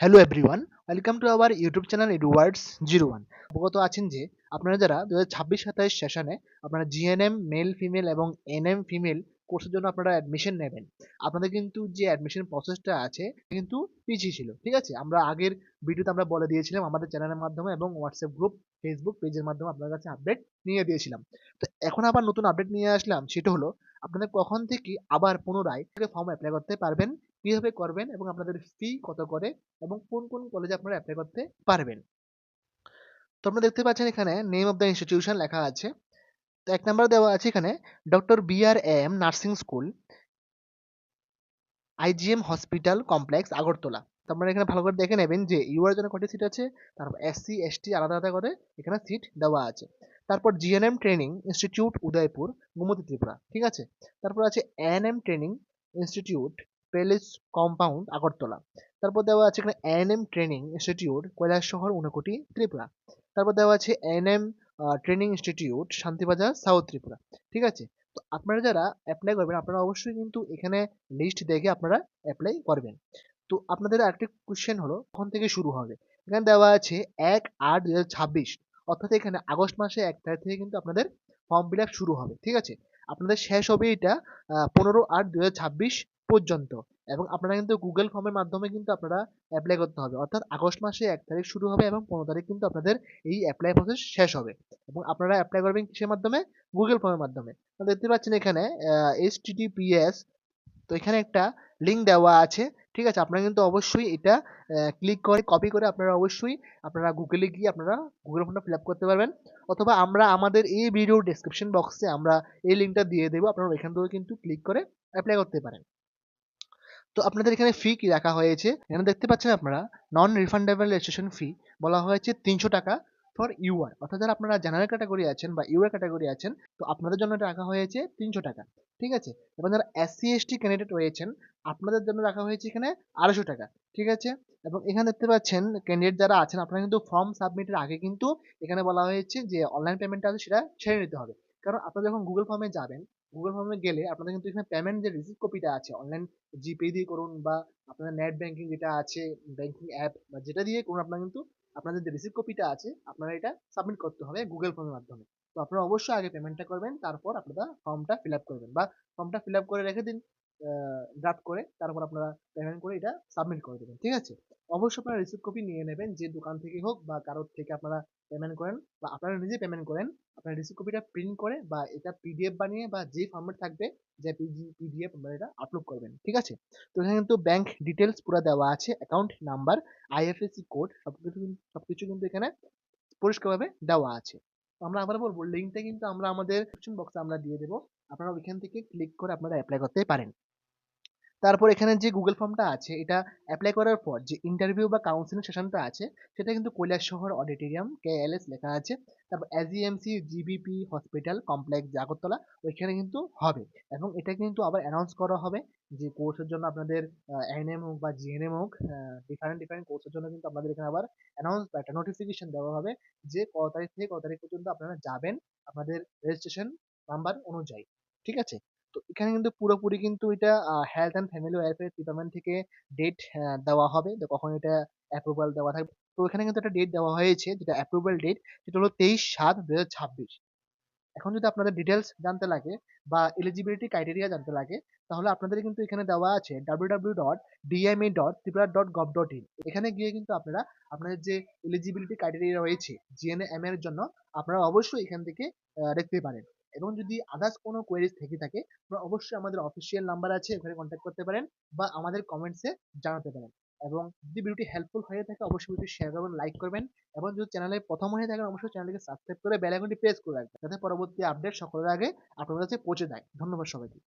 Hello everyone, welcome to our YouTube channel Eduwards 01। অবগত আছেন যে আপনারা যারা 2026-27 সেশনে আপনারা জিএনএম মেল ফিমেল এবং এনএম ফিমেল কোর্সের জন্য আপনারা অ্যাডমিশন নেবেন, আপনাদের কিন্তু যে অ্যাডমিশন প্রসেসটা আছে কিন্তু পিছিয়ে ছিল। ঠিক আছে, আমরা আগের ভিডিওতে আমরা বলে দিয়েছিলাম আমাদের চ্যানেলের মাধ্যমে এবং হোয়াটসঅ্যাপ গ্রুপ, ফেসবুক পেজের মাধ্যমে আপনার কাছে আপডেট নিয়ে দিয়েছিলাম। তো এখন আবার নতুন আপডেট নিয়ে আসলাম, সেটা হলো আপনাদের কখন থেকে আবার পুনরায় ফর্ম অ্যাপ্লাই করতে পারবেন, কিভাবে করবেন এবং আপনাদের ফি কত করে এবং কোন কোন কলেজে আপনারা অ্যাপ্লাই করতে পারবেন। তো আপনারা দেখতে পাচ্ছেন এখানে নেম অফ দ্য ইনস্টিটিউশন লেখা আছে। তো 1 নাম্বার দেওয়া আছে এখানে doctor BRAM nursing school, IGM hospital complex, Agartala. তো আপনারা এখানে ভালো করে দেখে নেবেন যে ইউআর জন্য কয়টি সিট আছে, তারপর SC ST আলাদা আলাদা করে এখানে সিট দেওয়া আছে। তারপর GNM training institute Udaipur, Gomati Tripura. ঠিক আছে, তারপর আছে ANM training institute palace compound, Agartala. তারপর দেওয়া আছে এখানে ANM training institute Kailashahar, Unakoti, Tripura. তারপর দেওয়া আছে ANM training institute Shantibazar, south Tripura. ঠিক আছে, তো আপনারা যারা অ্যাপ্লাই করবেন আপনারা অবশ্যই কিন্তু এখানে লিস্ট দেখে আপনারা অ্যাপ্লাই করবেন। তো আপনাদের আরেকটি কোয়েশ্চেন হলো কখন থেকে শুরু হবে। এখানে দেওয়া আছে 1/8/2026, অর্থাৎ এখানে আগস্ট মাসে 1 তারিখ থেকে কিন্তু আপনাদের ফর্ম ফিল আপ শুরু হবে। ঠিক আছে, আপনাদের শেষ হবে এটা 15/8/2026 পর্যন্ত। এবং আপনারা কিন্তু গুগল ফর্মের মাধ্যমে কিন্তু আপনারা অ্যাপ্লাই করতে হবে, অর্থাৎ আগস্ট মাসে 1 তারিখ শুরু হবে এবং 15 তারিখ কিন্তু আপনাদের এই অ্যাপ্লাই প্রসেস শেষ হবে। এবং আপনারা অ্যাপ্লাই করবেন কিসের মাধ্যমে? গুগল ফর্মের মাধ্যমে। তো দেখতে পাচ্ছেন এখানে HTTPS, তো এখানে একটা লিঙ্ক দেওয়া আছে। ঠিক আছে, আপনারা কিন্তু অবশ্যই এটা ক্লিক করে কপি করে আপনারা অবশ্যই আপনারা গুগলে গিয়ে আপনারা গুগল ফর্মটা ফিল আপ করতে পারবেন, অথবা আমরা আমাদের এই ভিডিও ডেসক্রিপশন বক্সে আমরা এই লিঙ্কটা দিয়ে দেবো, আপনারা এখান থেকে কিন্তু ক্লিক করে অ্যাপ্লাই করতে পারেন। তো আপনাদের এখানে ফি কি রাখা হয়েছে এখানে দেখতে পাচ্ছেন আপনারা, নন রিফান্ডেবল রেজিস্ট্রেশন ফি বলা হয়েছে 300 টাকা ফর ইউআর, অর্থাৎ যারা আপনারা জেনারেল ক্যাটাগরি আছেন বা ইউআর ক্যাটাগরি আছেন, তো আপনাদের জন্য এটা রাখা হয়েছে 300 টাকা। ঠিক আছে, এবং যারা SC ST ক্যান্ডিডেট রয়েছেন আপনাদের জন্য রাখা হয়েছে এখানে 250 টাকা। ঠিক আছে, এবং এখানে দেখতে পাচ্ছেন ক্যান্ডিডেট যারা আছেন আপনারা কিন্তু ফর্ম সাবমিটের আগে কিন্তু এখানে বলা হয়েছে যে অনলাইন পেমেন্টটা আছে সেটা ছেড়ে নিতে হবে। কারণ আপনারা যখন গুগল ফর্মে যাবেন, গুগল ফর্মে গেলে আপনাদের কিন্তু এখানে পেমেন্ট যে রিসিভ কপিটা আছে অনলাইন, জিপে দিয়ে করুন বা আপনার নেট ব্যাংকিং যেটা আছে, ব্যাংকিং অ্যাপ বা যেটা দিয়ে করুন, আপনারা কিন্তু আপনাদের যে রিসিভ কপিটা আছে আপনারা এটা সাবমিট করতে হবে গুগল ফর্মের মাধ্যমে। তো আপনারা অবশ্যই আগে পেমেন্টটা করবেন, তারপর আপনারা ফর্মটা ফিল আপ করবেন বা ফর্মটা ফিল আপ করে রেখে দিন ড্রাফট করে, তারপর আপনারা পেমেন্ট করে এটা সাবমিট করে দেবেন। ঠিক আছে, অবশ্যই আপনারা রিসিভ কপি নিয়ে নেবেন, যে দোকান থেকে হোক বা কারোর থেকে আপনারা পেমেন্ট করেন বা আপনারা নিজে পেমেন্ট করেন, আপনারা রিসিভ কপিটা প্রিন্ট করে বা এটা পিডিএফ বানিয়ে বা যে ফরম্যাট থাকবে যে পিডিএফ আপনারা এটা আপলোড করবেন। ঠিক আছে, তো এখানে কিন্তু ব্যাংক ডিটেলস পুরো দেওয়া আছে, অ্যাকাউন্ট নাম্বার, IFSC কোড, সবকিছু কিন্তু এখানে পরিষ্কারভাবে দেওয়া আছে। তো আমরা আবার বলবো লিঙ্কটা কিন্তু আমরা আমাদের ডিসক্রিপশন বক্সে আমরা দিয়ে দেবো, আপনারা ওইখান থেকে ক্লিক করে আপনারা অ্যাপ্লাই করতে পারেন। তারপর এখানে যে গুগল ফর্মটা আছে এটা অ্যাপ্লাই করার পর যে ইন্টারভিউ বা কাউন্সিলিং সেশনটা আছে সেটা কিন্তু কৈলাসহর অডিটোরিয়াম KLS লেখা আছে, তারপর SGMC GBP hospital complex, Agartala, ওইখানে কিন্তু হবে। এবং এটা কিন্তু আবার অ্যানাউন্স করা হবে যে কোর্সের জন্য আপনাদের ANM হোক বা GNM হোক, ডিফারেন্ট ডিফারেন্ট কোর্সের জন্য কিন্তু আপনাদের এখানে আবার অ্যানাউন্স বা একটা নোটিফিকেশন দেওয়া হবে যে কত তারিখ থেকে কত তারিখ পর্যন্ত আপনারা যাবেন আপনাদের রেজিস্ট্রেশন নাম্বার অনুযায়ী। ঠিক আছে, তো এখানে কিন্তু পুরোপুরি কিন্তু এটা health and family welfare department থেকে ডেট দেওয়া হবে যে কখন এটা অ্যাপ্রুভাল দেওয়া থাকবে। তো এখানে কিন্তু একটা ডেট দেওয়া হয়েছে যেটা অ্যাপ্রুভাল ডেট, সেটা হলো 23/7/2026। এখন যদি আপনাদের ডিটেলস জানতে লাগে বা এলিজিবিলিটি ক্রাইটেরিয়া জানতে লাগে, তাহলে আপনাদের কিন্তু এখানে দেওয়া আছে www.dma.tripura.gov.in, এখানে গিয়ে কিন্তু আপনারা আপনাদের যে এলিজিবিলিটি ক্রাইটেরিয়া রয়েছে GNM এর জন্য আপনারা অবশ্যই এখান থেকে দেখতে পারেন। এবং যদি আদার্স কোনো কোয়েরিজ থেকে থাকে আপনারা অবশ্যই আমাদের অফিসিয়াল নাম্বার আছে, ওখানে কন্ট্যাক্ট করতে পারেন বা আমাদের কমেন্টসে জানাতে পারেন। এবং যদি ভিডিওটি হেল্পফুল হয়ে থাকে অবশ্যই ভিডিওটি শেয়ার করবেন, লাইক করবেন, এবং যদি চ্যানেলে প্রথম হয়ে থাকেন অবশ্যই চ্যানেলটিকে সাবস্ক্রাইব করে বেল আইকনটি প্রেস করে রাখবেন যাতে পরবর্তী আপডেট সকলের আগে আপনাদের কাছে পৌঁছে যায়। ধন্যবাদ সবাইকে।